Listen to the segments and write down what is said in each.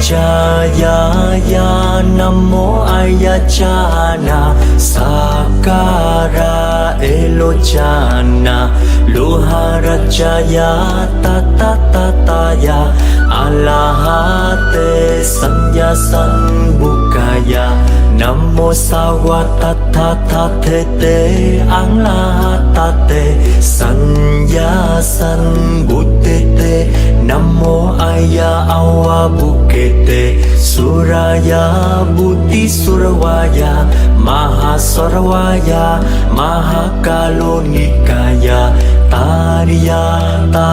Jaya Namo Ayachana Sakara Elochana Lohara Jaya Tatatataya Alahate Sanya Sanbukaya Namo Sawatatatete Anglahatate Sanya Sanbutete Namo Aya Awabukete Suraya Buddhi Surawaya Mahasarawaya Mahakalonikaya Tariya Ta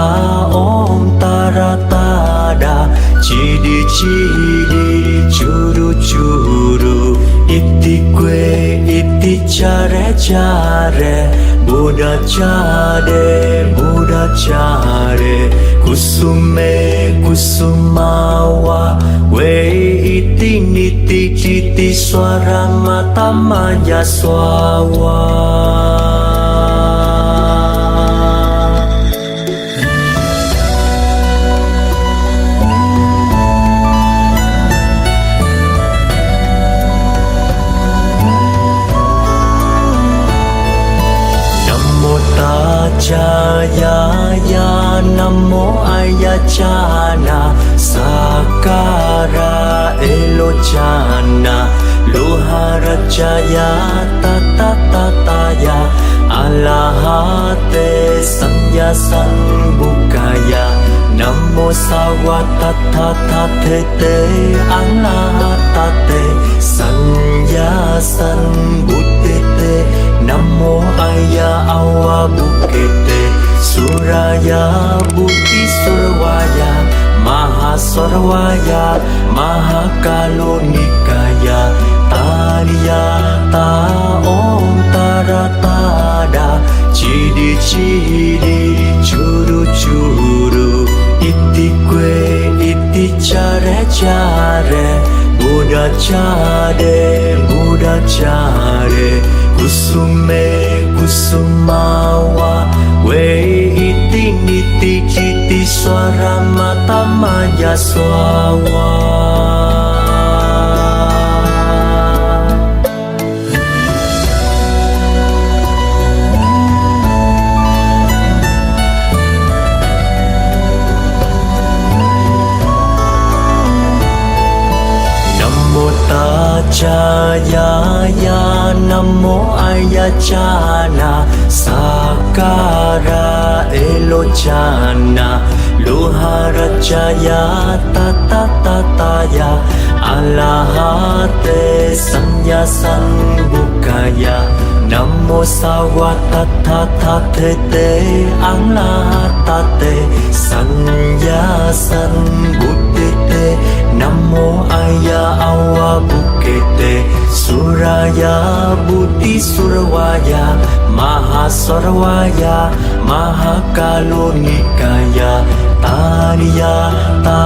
Om Taratada Chidi Chidi Churu Churu Iti Kwe Iti Chare Chare Buddha Chade Buddha Chare Kusume Kusumawa We iti niti chiti swara mata maya swawa Jaya ya Namo Ayachana Sakara Elochana Lohara Jaya Tatatataya Alahate Sanya Sanbukaya Namo Sawatatatete Alahatate Sanya Sanbutete Namo Aya Awabukete Suraya Buddhi Surawaya Mahasarawaya Mahakalonikaya Tariya Ta Om Taratada Chidi Chidi Churu Churu Iti Kwe Iti Chare Chare Buddha Chade Buddha Chare Kusume Kusumawa We iti niti chiti swara mata maya swawa Jaya ya Namo Ayachana Sakara Elochana Lohara Jaya Tatatataya Alahate Sanya Sanbukaya Namo Sawatatatete Anglahatate Sanya Sanbutete Namo Aya Awabukete Suraya Buddhi Surawaya Mahasarawaya Mahakalonikaya Tariya Ta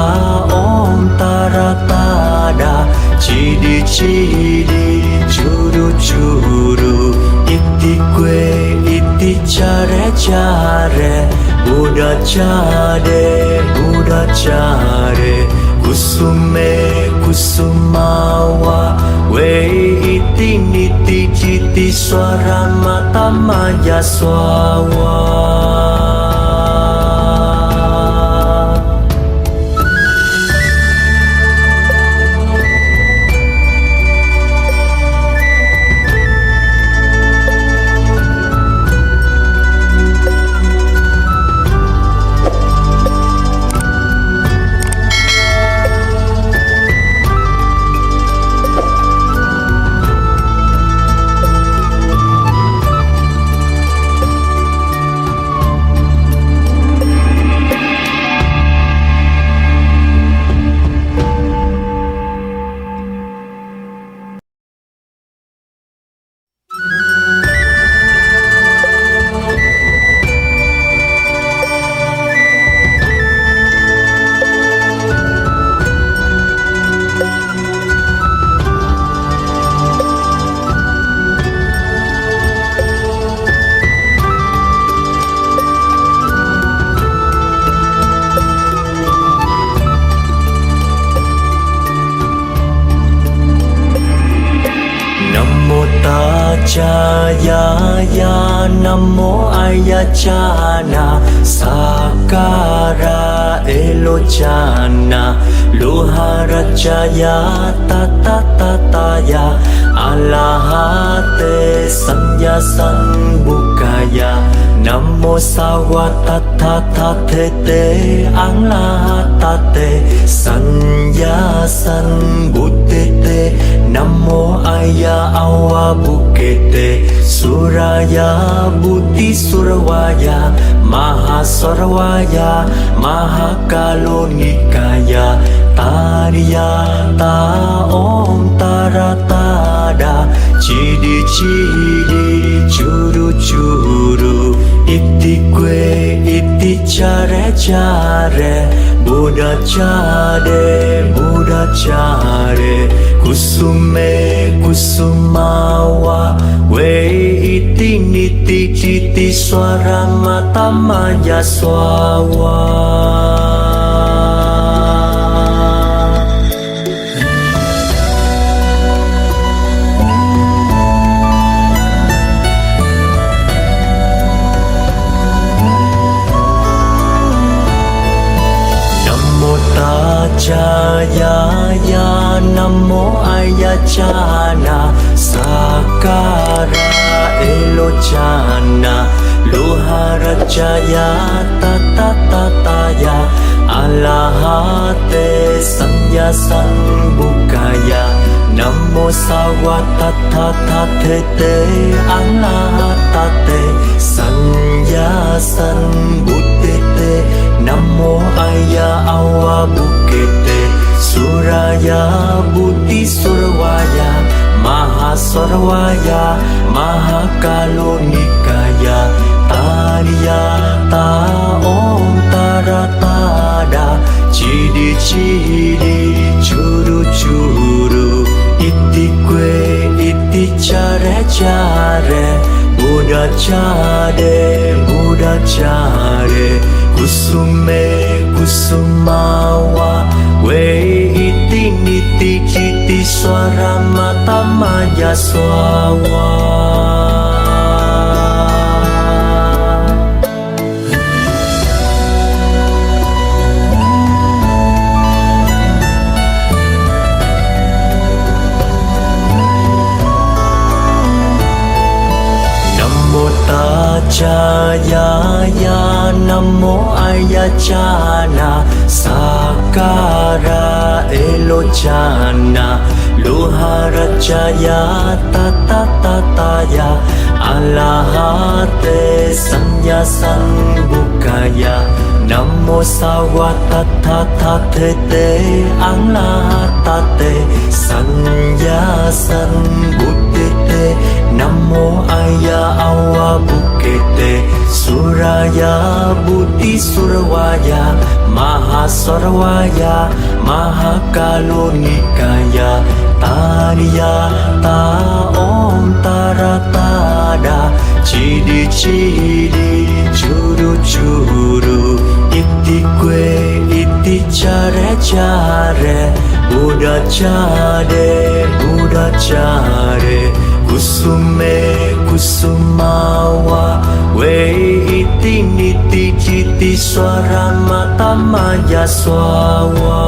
Om Taratada Chidi Chidi Churu Churu Iti Kwe Iti Chare Chare Buddha Chade Buddha Chare Kusume Kusumawa We iti niti chiti swara mata maya swawa Jaya Namo Ayachana Sakara Elochana Luharajaya Tatatataya Alahate Sanya Sanbukaya Namo Sawatatate Anglahatate Sanya Sanbutete Namo Aya Awa Bukete Suraya Buddhi Surawaya Mahasarwaya Mahakalonikaya Tariya Ta Om Taratada Chidi Chidi Churu Churu Iti Kwe Iti Chare Chare Buddha Chare Buddha Chare Kusume Kusumawa We iti niti citi swara mata maya swawa Jaya ya Namo Ayachana Sakara Elochana Luharajaya Tatatataya Alahate Sanya Sanbukaya Namo Sawatatate Alahatate Sanya Sanbutete Namo Aya Awa Bukete Suraya Buddhi Surawaya Mahasarwaya Mahakalonikaya Tariya Ta Om Taratada Chidi Chidi Churu Churu Iti Kwe Iti Chare Chare Buddha Chare Buddha Chare Kusume Kusumawa We iti niti citi swara mata maya swawa Jaya ya Namo Ayachana Sakara Elochana Luharajaya Tatatataya Alahate Sanya Sanbukaya Namo Sawatatate Anglahatate Sanya Sanbutete Namo Aya Awa Bukete Suraya Buddhi Surawaya Mahasarwaya Mahakalonikaya Tariya Ta Om Taratada Chidi Chidi Churu Churu Iti Kwe Iti Chare Chare Buddha Chare Buddha Chare Kusume Kusumawa We iti niti citi swara mata maya swawa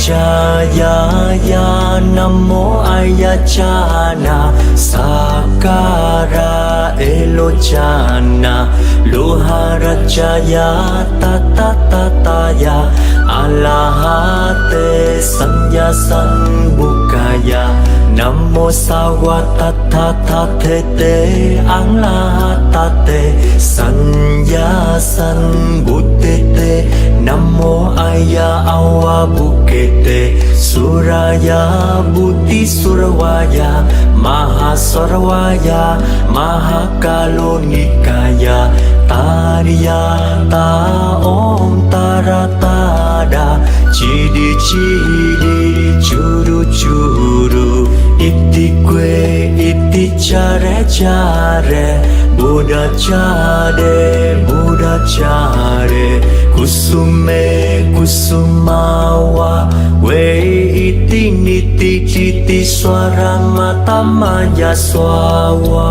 Jaya Namo Ayacana Sakara Elochana Luhara Jaya Tatataya Alahate Sanya Sanbukaya Namo Sawatatate Anglahatate Sanya Sanbutete Namo Aya Awabukete Suraya Buddhi Surawaya Mahasarawaya Mahakalonikaya Tariya Ta Om Taratada Chidi Chidi Churu Churu Iti Kwe Iti Chare Chare Buddha Chare Buddha Chare Kusume Kusumawa We Iti Niti Chiti Swara Matamaya Swawa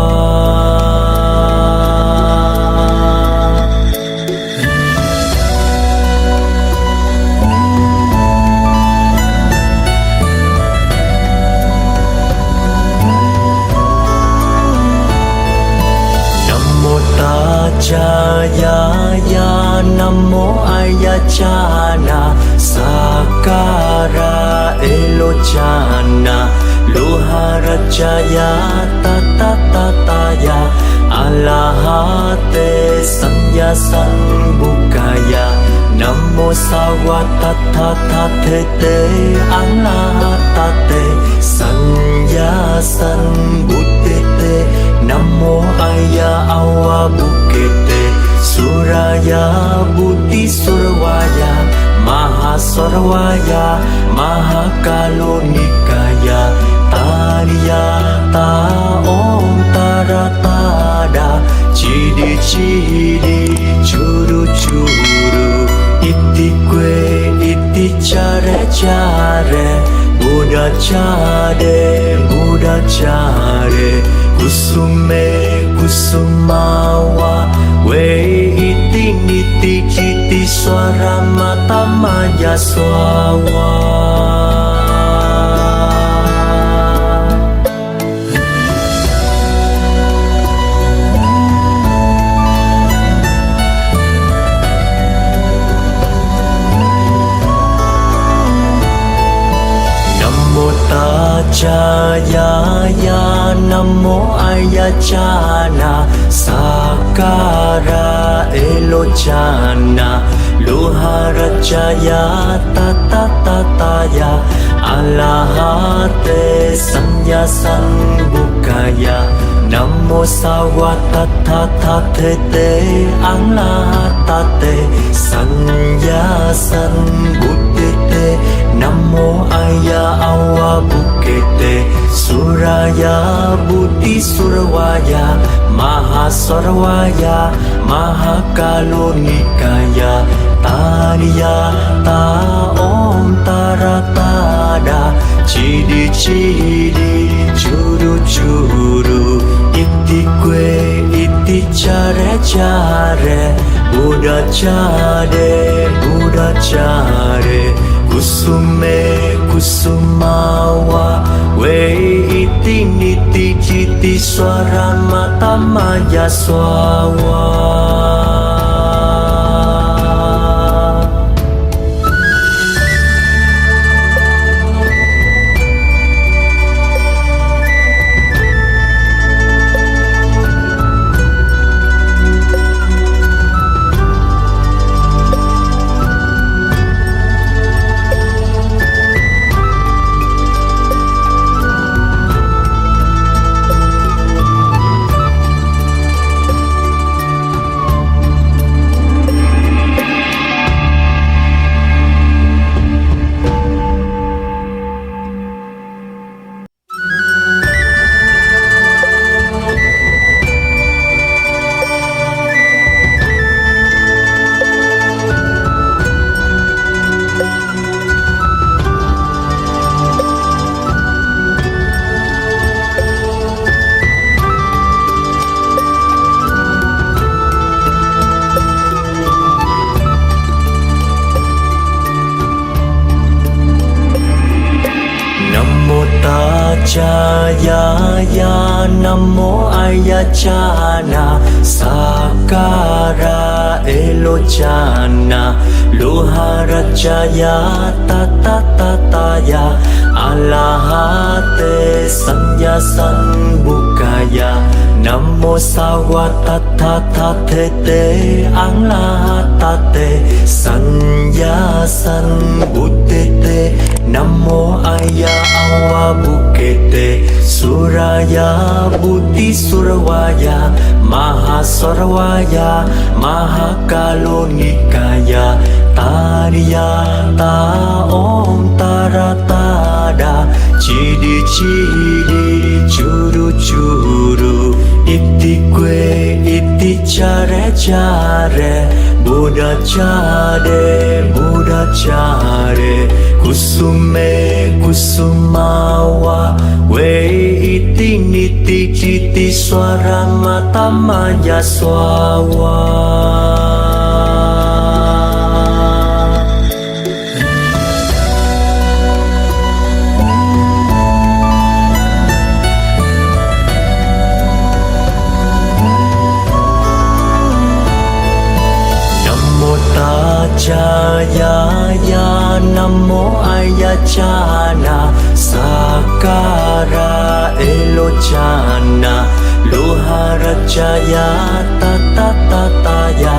Jaya ya Namo Ayacana Sakara Elochana Luhara Jaya Tatataya Alahate Sanya Sanbukaya Namo Sawatatate Alahatate Sanya Sanbutete Namo Aya Awabukete Suraya Buddhi Surawaya Mahasarawaya Mahakalonikaya Tariya Ta Om Taratada Chidi Chidi Churu Churu Iti Kwe Iti Chare Chare Buddha Chare Buddha Chare Kusume Kusumawa We Iti Niti Chiti Swara Matamaya Swawa Jaya ya Namo Ayacana Sakara Elochana Luhara Jaya Tatataya Alahate Sanya Sanbukaya Namo Sawatatate Anglahatate Sanya Sanbutete Namo Aya Awabukete Suraya Buddhi Surawaya Mahasarawaya Mahakalonikaya Tariya Ta Om Taratada Chidi Chidi Churu Churu Iti Kwe Iti Chare Chare Buddha Chare Buddha Chare Kusume Kusumawa We Iti Niti Chiti Swara Matamaya Swawa ya namo ayachana sakara elochana loharachaya tatataya alahate sanya sanbukaya namo sawatatatete anglahatate sanya sanbutete namo aya awabukete suraya buddhi surawaya mahasarwaya mahakalonikaya tariya ta om taratada chidi chidi churu churu iti kwe iti chare chare buddha chare kusume kusumawa we iti niti chiti swara mata maya swawa Jaya ya namo ayachana sakara elochana loharachaya tatataya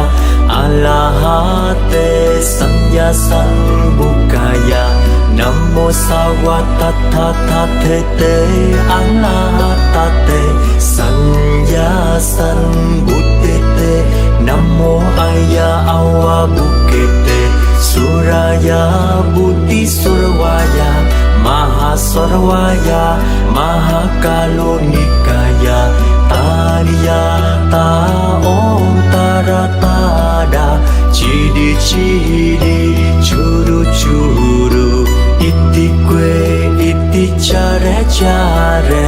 alahate sanya sanbukaya namo sawatatatete alahatate sanya sanbutete namo aya awabukete suraya buddhi surwaya mahasarwaya mahakalonikaya tariya ta om taratada chidi chidi churu churu iti kwe iti chare chare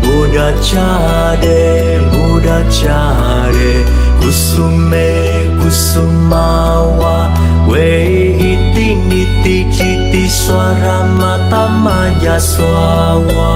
buddha chare kusume kusumawa we iti niti chiti swara mata maya swawa